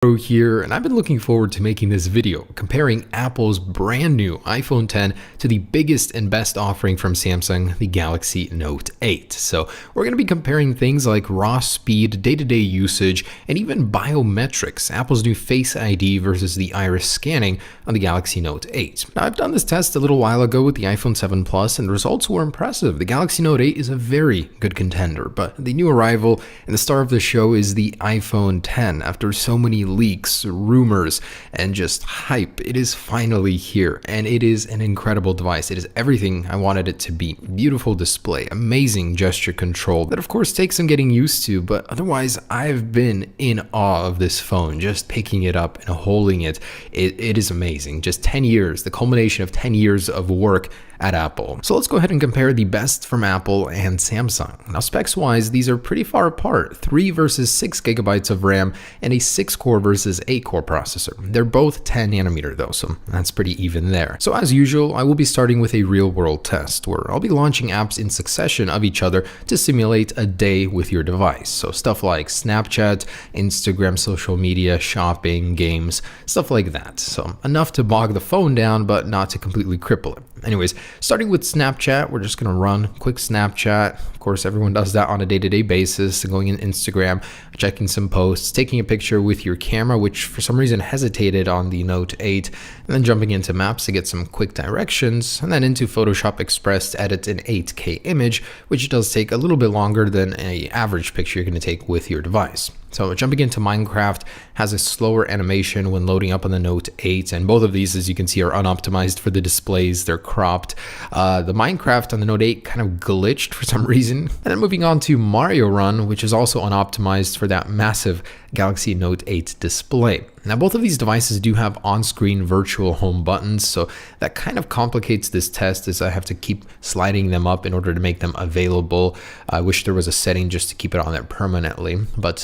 Pro here, and I've been looking forward to making this video comparing Apple's brand new iPhone X to the biggest and best offering from Samsung, the Galaxy Note 8. So we're going to be comparing things like raw speed, day-to-day usage, and even biometrics, Apple's new Face ID versus the iris scanning on the Galaxy Note 8. Now, I've done this test a little while ago with the iPhone 7 Plus, and the results were impressive. The Galaxy Note 8 is a very good contender, but the new arrival and the star of the show is the iPhone X. After so many leaks, rumors, and just hype, it is finally here, and it is an incredible device. It is everything I wanted it to be. Beautiful display, amazing gesture control that of course takes some getting used to, but otherwise I've been in awe of this phone. Just picking it up and holding it, it is amazing. Just 10 years, the culmination of 10 years of work at Apple. So let's go ahead and compare the best from Apple and Samsung. Now, specs wise, these are pretty far apart. 3 versus 6 gigabytes of RAM and a 6-core versus 8-core processor. They're both 10 nanometer though, so that's pretty even there. So as usual, I will be starting with a real world test where I'll be launching apps in succession of each other to simulate a day with your device. So stuff like Snapchat, Instagram, social media, shopping, games, stuff like that. So enough to bog the phone down, but not to completely cripple it. Anyways, starting with Snapchat, we're just going to run quick Snapchat. Of course, everyone does that on a day-to-day basis, going in Instagram, checking some posts, taking a picture with your camera, which for some reason hesitated on the Note 8, and then jumping into Maps to get some quick directions, and then into Photoshop Express to edit an 8K image, which does take a little bit longer than an average picture you're going to take with your device. So jumping into Minecraft has a slower animation when loading up on the Note 8, and both of these, as you can see, are unoptimized for the displays. They're cropped. The Minecraft on the Note 8 kind of glitched for some reason. And then moving on to Mario Run, which is also unoptimized for that massive Galaxy Note 8 display. Now, both of these devices do have on-screen virtual home buttons, so that kind of complicates this test as I have to keep sliding them up in order to make them available. I wish there was a setting just to keep it on there permanently, but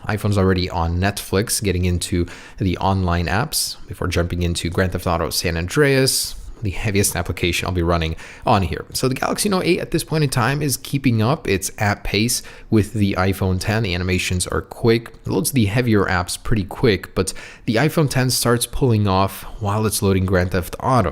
iPhone's already on Netflix, getting into the online apps before jumping into Grand Theft Auto San Andreas, the heaviest application I'll be running on here. So the Galaxy Note 8 at this point in time is keeping up. It's at pace with the iPhone X. The animations are quick. It loads the heavier apps pretty quick, but the iPhone X starts pulling off while it's loading Grand Theft Auto.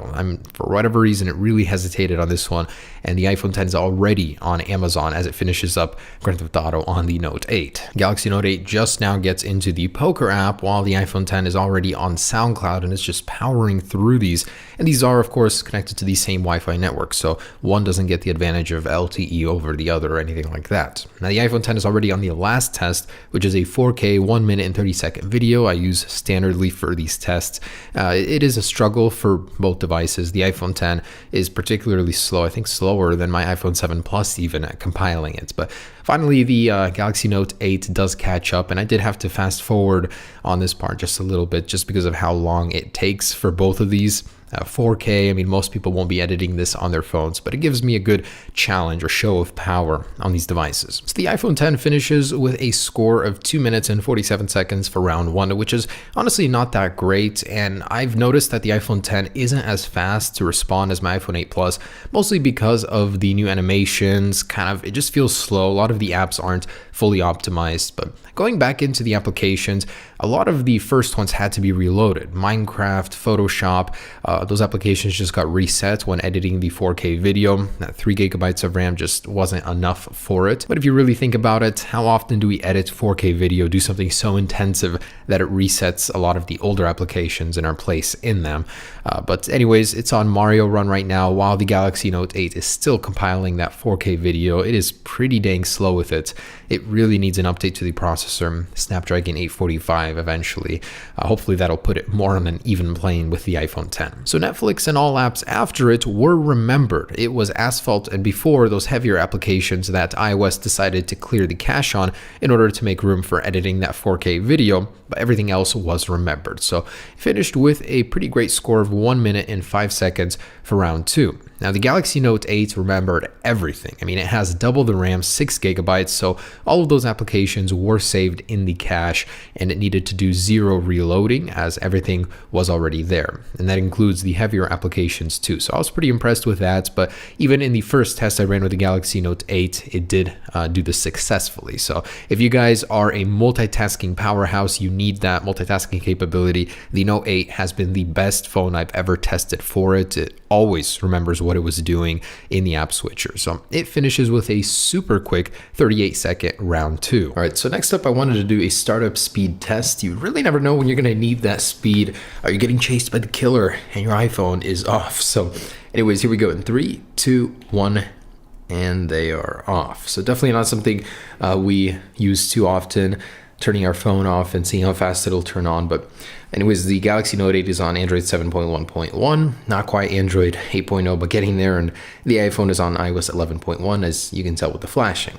For whatever reason, it really hesitated on this one, and the iPhone X is already on Amazon as it finishes up Grand Theft Auto on the Note 8. Galaxy Note 8 just now gets into the Poker app while the iPhone X is already on SoundCloud, and it's just powering through these. And these are, of course, connected to the same Wi-Fi network, so one doesn't get the advantage of LTE over the other or anything like that. Now, the iPhone X is already on the last test, which is a 4K 1 minute and 30-second video I use standardly for these tests. It is a struggle for both devices. The iPhone X is particularly slow, I think slower than my iPhone 7 Plus even at compiling it, but finally the Galaxy Note 8 does catch up, and I did have to fast forward on this part just a little bit just because of how long it takes for both of these. 4K, most people won't be editing this on their phones, but it gives me a good challenge or show of power on these devices. So the iPhone X finishes with a score of 2 minutes and 47 seconds for round 1, which is honestly not that great, and I've noticed that the iPhone X isn't as fast to respond as my iPhone 8 Plus, mostly because of the new animations. It just feels slow. A lot of the apps aren't fully optimized, but going back into the applications, a lot of the first ones had to be reloaded. Minecraft, Photoshop, those applications just got reset when editing the 4K video. That 3 gigabytes of RAM just wasn't enough for it. But if you really think about it, how often do we edit 4K video, do something so intensive that it resets a lot of the older applications in our place in them? But anyways, it's on Mario Run right now while the Galaxy Note 8 is still compiling that 4K video. It is pretty dang slow with it. It really needs an update to the processor, Snapdragon 845 eventually. Hopefully that'll put it more on an even plane with the iPhone X. So Netflix and all apps after it were remembered. It was Asphalt and before those heavier applications that iOS decided to clear the cache on in order to make room for editing that 4K video, but everything else was remembered. So finished with a pretty great score of 1 minute and 5 seconds for round 2. Now the Galaxy Note 8 remembered everything. I mean, it has double the RAM, 6 gigabytes, so all of those applications were saved in the cache, and it needed to do zero reloading as everything was already there. And that includes the heavier applications too. So I was pretty impressed with that, but even in the first test I ran with the Galaxy Note 8, it did do this successfully. So if you guys are a multitasking powerhouse, you need that multitasking capability. The Note 8 has been the best phone I've ever tested for it. It always remembers what it was doing in the app switcher. So it finishes with a super quick 38-second round 2. All right, so next up I wanted to do a startup speed test. You really never know when you're gonna need that speed. Are you getting chased by the killer and your iPhone is off? So anyways, here we go in 3, 2, 1, and they are off. So definitely not something we use too often, turning our phone off and seeing how fast it'll turn on. But anyways, the Galaxy Note 8 is on Android 7.1.1, not quite Android 8.0, but getting there, and the iPhone is on iOS 11.1, as you can tell with the flashing.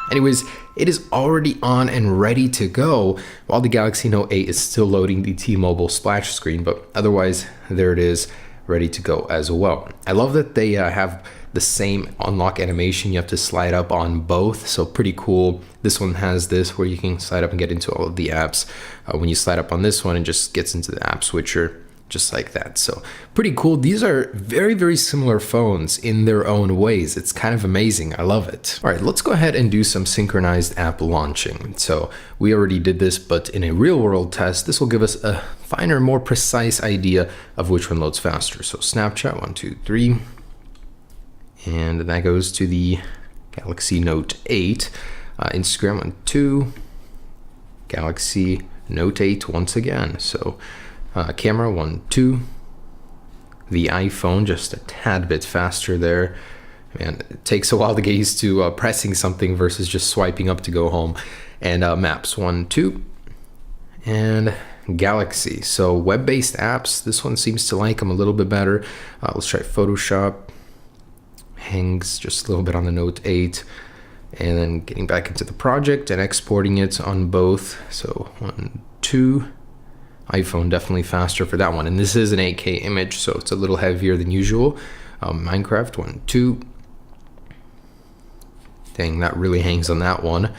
Anyways, it is already on and ready to go, while the Galaxy Note 8 is still loading the T-Mobile splash screen, but otherwise, there it is, ready to go as well. I love that they have the same unlock animation. You have to slide up on both, so pretty cool. This one has this where you can slide up and get into all of the apps. When you slide up on this one, it just gets into the app switcher just like that. So pretty cool. These are very, very similar phones in their own ways. It's kind of amazing. I love it. All right, let's go ahead and do some synchronized app launching. So we already did this, but in a real world test, this will give us a finer, more precise idea of which one loads faster. So Snapchat, 1, 2, 3. And that goes to the Galaxy Note 8. Instagram, 1, 2. Galaxy Note 8 once again. So camera, 1, 2. The iPhone just a tad bit faster there. Man, it takes a while to get used to pressing something versus just swiping up to go home. And Maps, 1, 2. And Galaxy. So web-based apps, this one seems to like them a little bit better. Let's try Photoshop. Hangs just a little bit on the Note 8, and then getting back into the project and exporting it on both. So 1, 2. iPhone definitely faster for that one, and this is an 8K image, so it's a little heavier than usual. Minecraft, 1, 2. Dang, that really hangs on that one.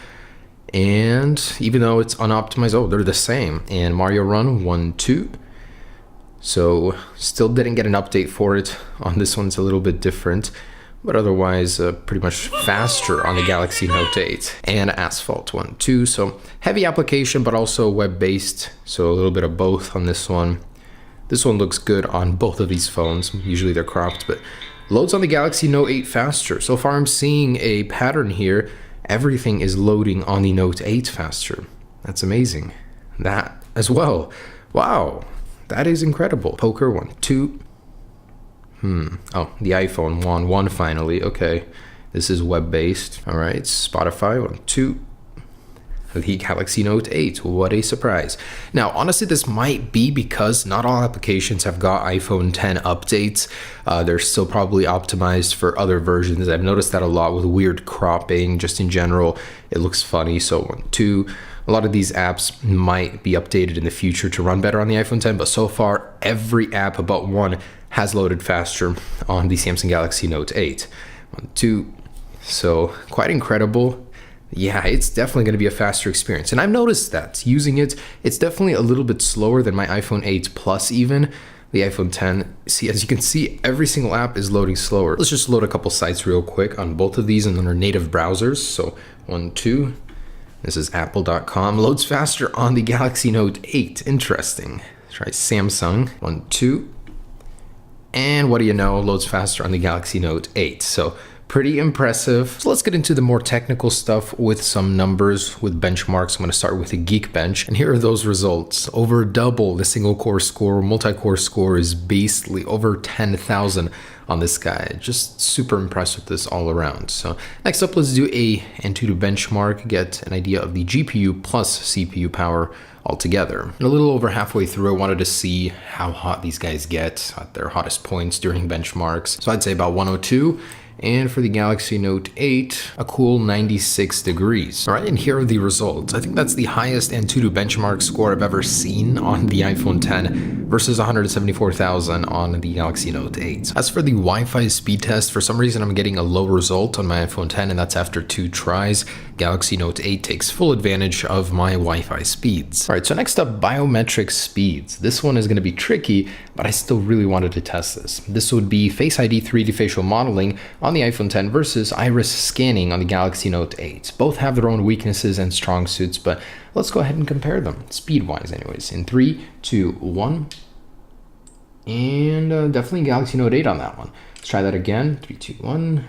And even though it's unoptimized, oh, they're the same. And Mario Run, 1, 2. So still didn't get an update for it on this one. It's a little bit different, but otherwise pretty much faster on the Galaxy Note 8. And Asphalt, 1, 2. So heavy application, but also web-based. So a little bit of both on this one. This one looks good on both of these phones. Usually they're cropped, but loads on the Galaxy Note 8 faster. So far I'm seeing a pattern here. Everything is loading on the Note 8 faster. That's amazing. That as well. Wow, that is incredible. Poker, 1, 2. Oh, the iPhone, 1, 1 finally. Okay, this is web-based. All right, Spotify, 1, 2. The Galaxy Note 8, what a surprise. Now, honestly, this might be because not all applications have got iPhone 10 updates. They're still probably optimized for other versions. I've noticed that a lot with weird cropping, just in general. It looks funny, so 1, 2. A lot of these apps might be updated in the future to run better on the iPhone 10, but so far, every app but one has loaded faster on the Samsung Galaxy Note 8. 1, 2. So quite incredible. Yeah, it's definitely going to be a faster experience. And I've noticed that using it, it's definitely a little bit slower than my iPhone 8 Plus even. The iPhone 10, see, as you can see, every single app is loading slower. Let's just load a couple sites real quick on both of these and on our native browsers. So 1, 2. This is apple.com. Loads faster on the Galaxy Note 8. Interesting. Let's try Samsung. 1, 2. And what do you know, loads faster on the Galaxy Note 8. So pretty impressive. So let's get into the more technical stuff with some numbers, with benchmarks. I'm going to start with a Geekbench, and here are those results. Over double the single core score. Multi-core score is beastly, over 10,000 on this guy. Just super impressed with this all around. So next up, let's do a Antutu benchmark, get an idea of the GPU plus CPU power altogether. And a little over halfway through, I wanted to see how hot these guys get at their hottest points during benchmarks. So I'd say about 102. And for the Galaxy Note 8, a cool 96 degrees. All right, and here are the results. I think that's the highest Antutu benchmark score I've ever seen on the iPhone 10 versus 174,000 on the Galaxy Note 8. As for the Wi-Fi speed test, for some reason I'm getting a low result on my iPhone 10, and that's after 2 tries. Galaxy Note 8 takes full advantage of my Wi-Fi speeds. All right, so next up, biometric speeds. This one is going to be tricky, but I still really wanted to test this. This would be Face ID 3D facial modeling on the iPhone 10 versus iris scanning on the Galaxy Note 8. Both have their own weaknesses and strong suits, but let's go ahead and compare them, speed-wise anyways. In 3, 2, 1, and definitely Galaxy Note 8 on that one. Let's try that again, 3, 2, 1.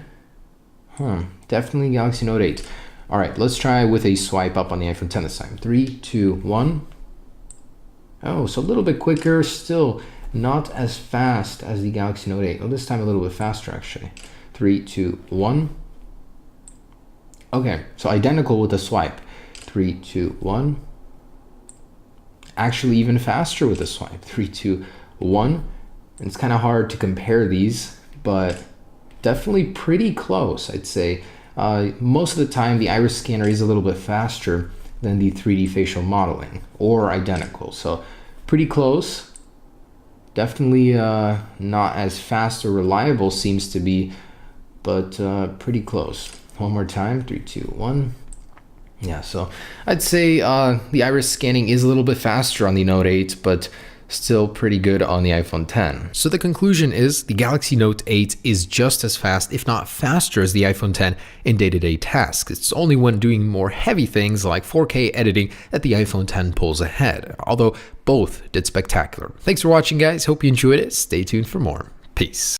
Definitely Galaxy Note 8. All right, let's try with a swipe up on the iPhone 10 this time. 3, 2, 1. Oh, so a little bit quicker, still not as fast as the Galaxy Note 8. Well, this time a little bit faster actually. 3, 2, 1. Okay, so identical with the swipe. 3, 2, 1. Actually even faster with the swipe. 3, 2, 1. And it's kind of hard to compare these, but definitely pretty close, I'd say. Most of the time, the iris scanner is a little bit faster than the 3D facial modeling, or identical. So pretty close. Definitely not as fast or reliable seems to be, but pretty close. One more time, 3, 2, 1. Yeah, so I'd say the iris scanning is a little bit faster on the Note 8, but still pretty good on the iPhone 10. So the conclusion is the Galaxy Note 8 is just as fast, if not faster, as the iPhone 10 in day-to-day tasks. It's only when doing more heavy things like 4K editing that the iPhone 10 pulls ahead, although both did spectacular. Thanks for watching, guys. Hope you enjoyed it. Stay tuned for more. Peace.